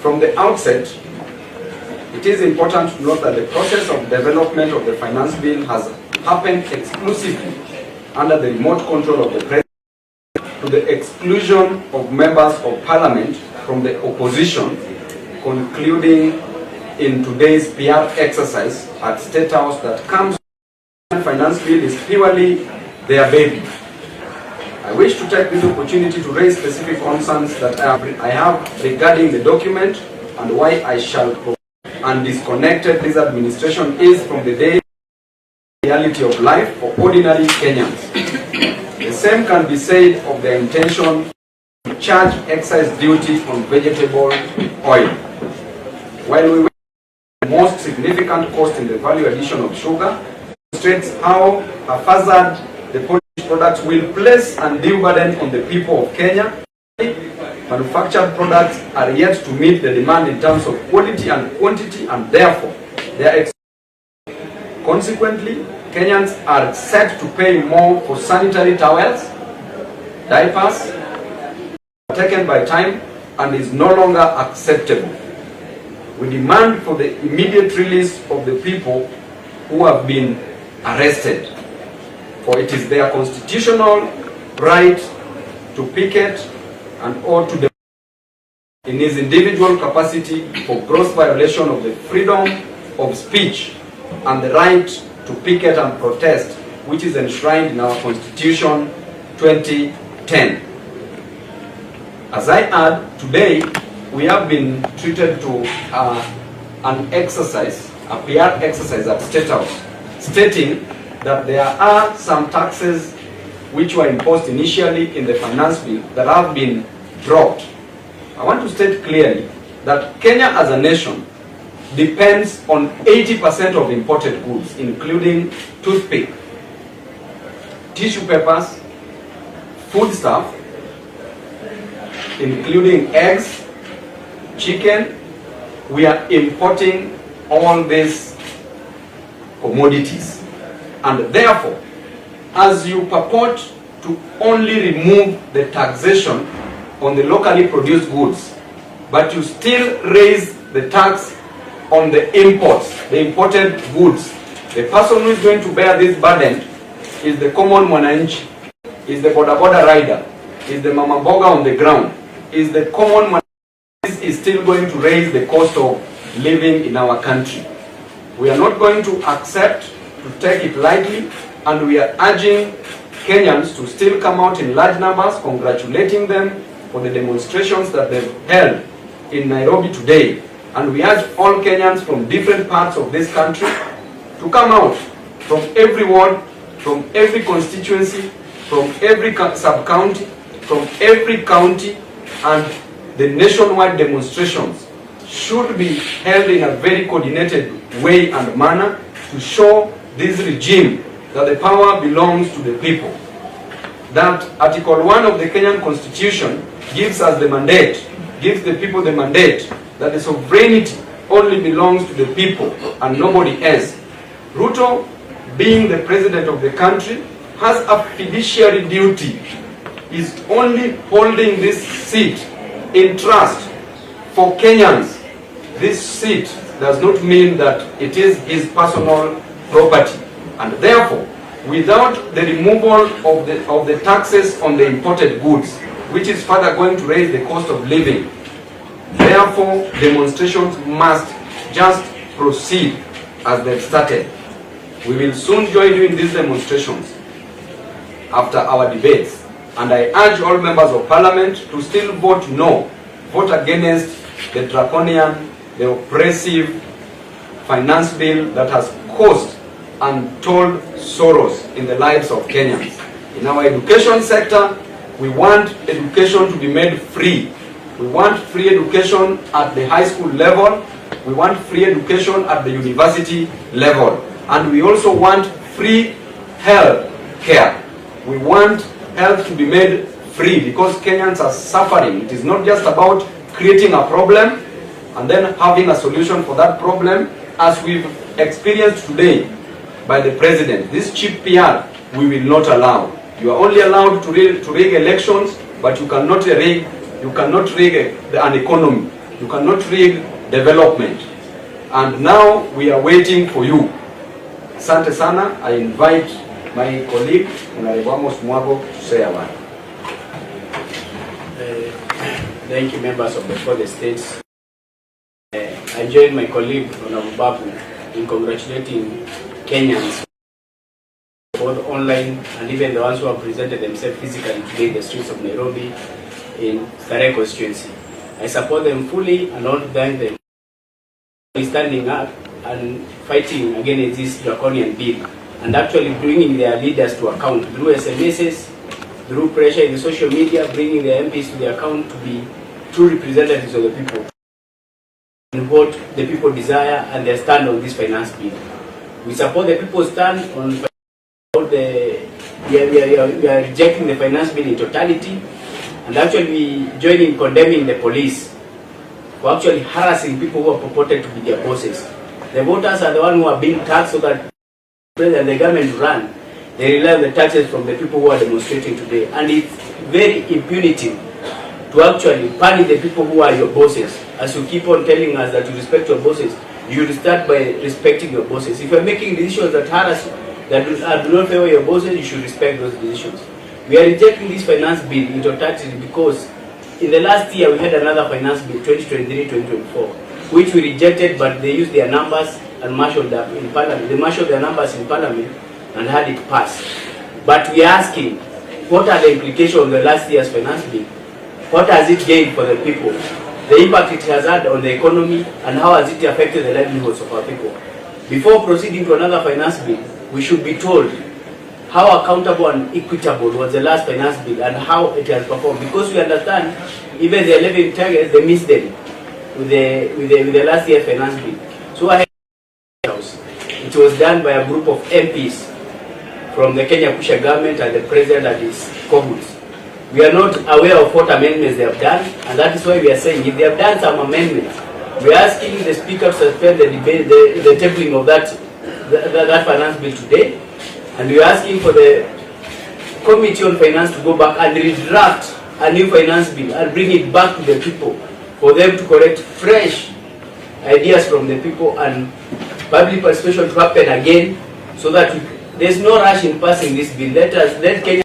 From the outset, it is important to note that the process of development of the finance bill has happened exclusively under the remote control of the President, to the exclusion of members of Parliament from the opposition, concluding in today's PR exercise at State House that comes the finance bill is purely their baby. I wish to take this opportunity to raise specific concerns that I have regarding the document and why I shall provide and disconnected this administration is from the day reality of life for ordinary Kenyans. The same can be said of the intention to charge excise duty on vegetable oil. While we the most significant cost in the value addition of sugar, demonstrates how haphazard the Polish products will place undue burden on the people of Kenya. Manufactured products are yet to meet the demand in terms of quality and quantity, and therefore they are expensive. Consequently, Kenyans are set to pay more for sanitary towels, diapers, taken by time, and is no longer acceptable. We demand for the immediate release of the people who have been arrested, for it is their constitutional right to picket and or to demonstrate in his individual capacity for gross violation of the freedom of speech and the right to picket and protest, which is enshrined in our Constitution 2010. As I add, today we have been treated to an exercise, a PR exercise at State House, stating that there are some taxes which were imposed initially in the finance bill that have been dropped. I want to state clearly that Kenya as a nation depends on 80% of imported goods, including toothpick, tissue papers, foodstuff, including eggs, chicken. We are importing all these commodities, and therefore, as you purport to only remove the taxation on the locally produced goods, but you still raise the tax on the imports, the imported goods, the person who is going to bear this burden is the common mwananchi, is the boda boda rider, is the mama boga on the ground, is the common man. This is still going to raise the cost of living in our country. We are not going to accept to take it lightly, and we are urging Kenyans to still come out in large numbers, congratulating them for the demonstrations that they've held in Nairobi today. And we urge all Kenyans from different parts of this country to come out, from every ward, from every constituency, from every sub-county, from every county, and the nationwide demonstrations should be held in a very coordinated way and manner to show this regime that the power belongs to the people. That Article 1 of the Kenyan Constitution gives us the mandate, gives the people the mandate that the sovereignty only belongs to the people and nobody else. Ruto, being the president of the country, has a fiduciary duty. He's only holding this seat in trust for Kenyans. This seat does not mean that it is his personal property, and therefore, without the removal of the taxes on the imported goods, which is further going to raise the cost of living, therefore demonstrations must just proceed as they've started. We will soon join you in these demonstrations after our debates, and I urge all members of parliament to still vote no, vote against the draconian, the oppressive finance bill that has caused untold sorrows in the lives of Kenyans. In our education sector, we want education to be made free. We want free education at the high school level. We want free education at the university level. And we also want free health care. We want health to be made free because Kenyans are suffering. It is not just about creating a problem and then having a solution for that problem, as we've experienced today by the president. This cheap PR we will not allow. You are only allowed to rig elections, but you cannot rig an economy. You cannot rig development. And now we are waiting for you. Asante sana. I invite my colleague, Honorable Amos Mwago, to say a word. Thank you, members of the 4 states. I join my colleague, Honorable Babu, in congratulating Kenyans, both online and even the ones who have presented themselves physically today in the streets of Nairobi in Starehe constituency. I support them fully and want to thank them for standing up and fighting against this draconian bill and actually bringing their leaders to account through SMSs, through pressure in the social media, bringing their MPs to the account to be true representatives of the people and what the people desire and their stand on this finance bill. We support the people's stand on we are rejecting the finance bill in totality, and actually we join in condemning the police for actually harassing people who are purported to be their bosses. The voters are the ones who are being taxed so that the government run. They rely on the taxes from the people who are demonstrating today, and it's very impunitive to actually punish the people who are your bosses. As you keep on telling us that you respect your bosses, you should start by respecting your bosses. If you are making decisions that harass, that do not favor your bosses, you should respect those decisions. We are rejecting this finance bill in totality because in the last year we had another finance bill, 2023-2024, which we rejected, but they used their numbers and marshaled them in parliament. They marshaled their numbers in parliament and had it passed. But we are asking, what are the implications of the last year's finance bill? What has it gained for the people? The impact it has had on the economy, and how has it affected the livelihoods of our people? Before proceeding to another finance bill, we should be told how accountable and equitable was the last finance bill and how it has performed. Because we understand even the 11 targets, they missed them with the last year finance bill. So it was done by a group of MPs from the Kenya Kusha government and the president and his cohorts. We are not aware of what amendments they have done, and that is why we are saying if they have done some amendments, we are asking the speaker to suspend the debate, the tabling of that finance bill today, and we are asking for the committee on finance to go back and redraft a new finance bill and bring it back to the people for them to collect fresh ideas from the people and public participation to happen again, so that there's no rush in passing this bill. Let Kenya,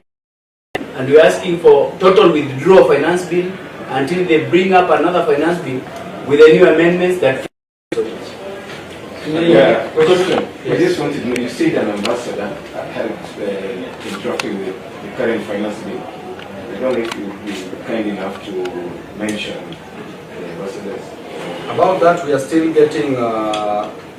and we're asking for total withdrawal of finance bill until they bring up another finance bill with the new amendments that. Yeah, question. I just wanted to know, you said an ambassador helped in drafting the current finance bill. I don't know if you'd be kind enough to mention the ambassadors. About that, we are still getting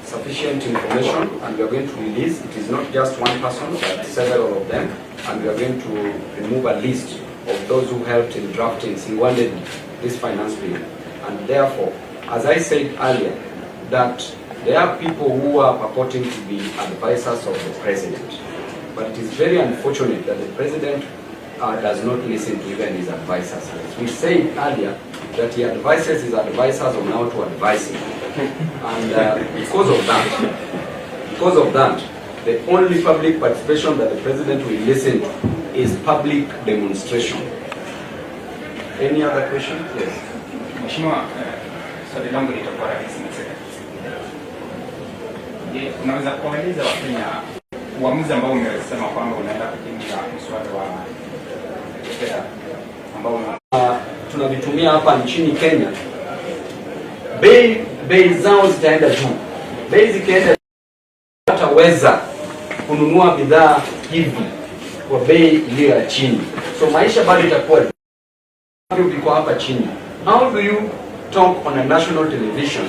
sufficient information, and we are going to release. It is not just one person, but several of them, and we are going to remove a list of those who helped in drafting single-handedly this finance bill. And therefore, as I said earlier, that there are people who are purporting to be advisors of the president, but it is very unfortunate that the president does not listen to even his advisors. As we said earlier, that he advises his advisors on how to advise him. And because of that, the only public participation that the president will listen to is public demonstration. Any other question? Yes. Mheshimiwa, swali langu litakuwa rahisi na sasa. Je, unaweza kueleza Wakenya uamuzi ambao umesema kwamba unaenda kupinga mswada wa fedha ambao tunavitumia hapa nchini Kenya, bei zao zitaenda juu. Bei zikienda, hataweza kununua bidhaa hivi kwa bei iliyo ya chini, so maisha bado itakuwa iko hapa chini. How do you talk on a national television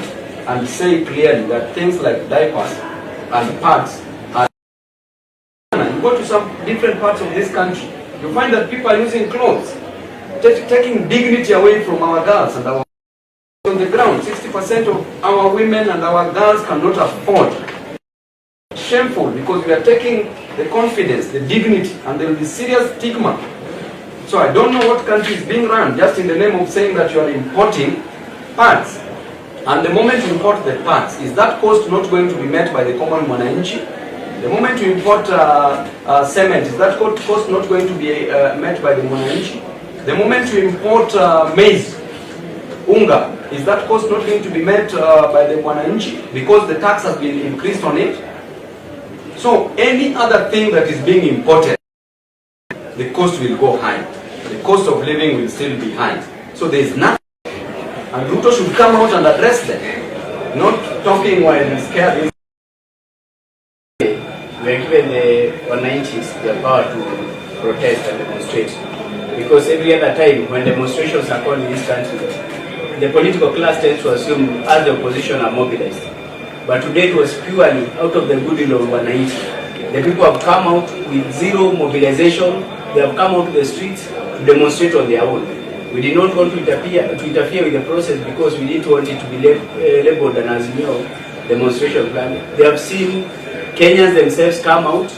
and say clearly that things like diapers and pads are... You go to some different parts of this country, you find that people are using clothes, taking dignity away from our girls and our on the ground. 60% of our women and our girls cannot afford. Shameful, because we are taking the confidence, the dignity, and there will be serious stigma. So I don't know what country is being run just in the name of saying that you are importing parts. And the moment you import the parts, is that cost not going to be met by the common mwananchi? The moment you import cement, is that cost not going to be met by the mwananchi? The moment you import maize, unga, Is that cost not going to be met by the Mwananchi because the tax has been increased on it? So any other thing that is being imported, the cost will go high. The cost of living will still be high. So there is nothing. And Ruto should come out and address them. Not talking while he's scared. We are given the 190s the power to protest and demonstrate. Because every other time when demonstrations are called in this country, the political class tends to assume as the opposition are mobilized. But today it was purely out of the goodwill of 190. The people have come out with zero mobilization. They have come out to the streets to demonstrate on their own. We did not want to interfere with the process because we didn't want it to be labeled an Azimio demonstration plan. They have seen Kenyans themselves come out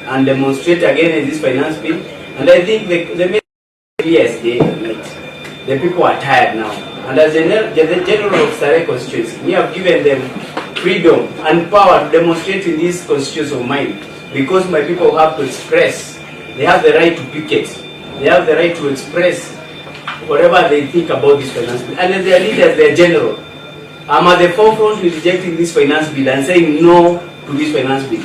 and demonstrate against this finance bill. And I think the main yes, the people are tired now. And as the general of Sarai constituency, we have given them freedom and power to demonstrate in this constituency of mine because my people have to express. They have the right to picket. They have the right to express whatever they think about this finance bill. And as their leaders, their general, I'm at the forefront with rejecting this finance bill and saying no to this finance bill.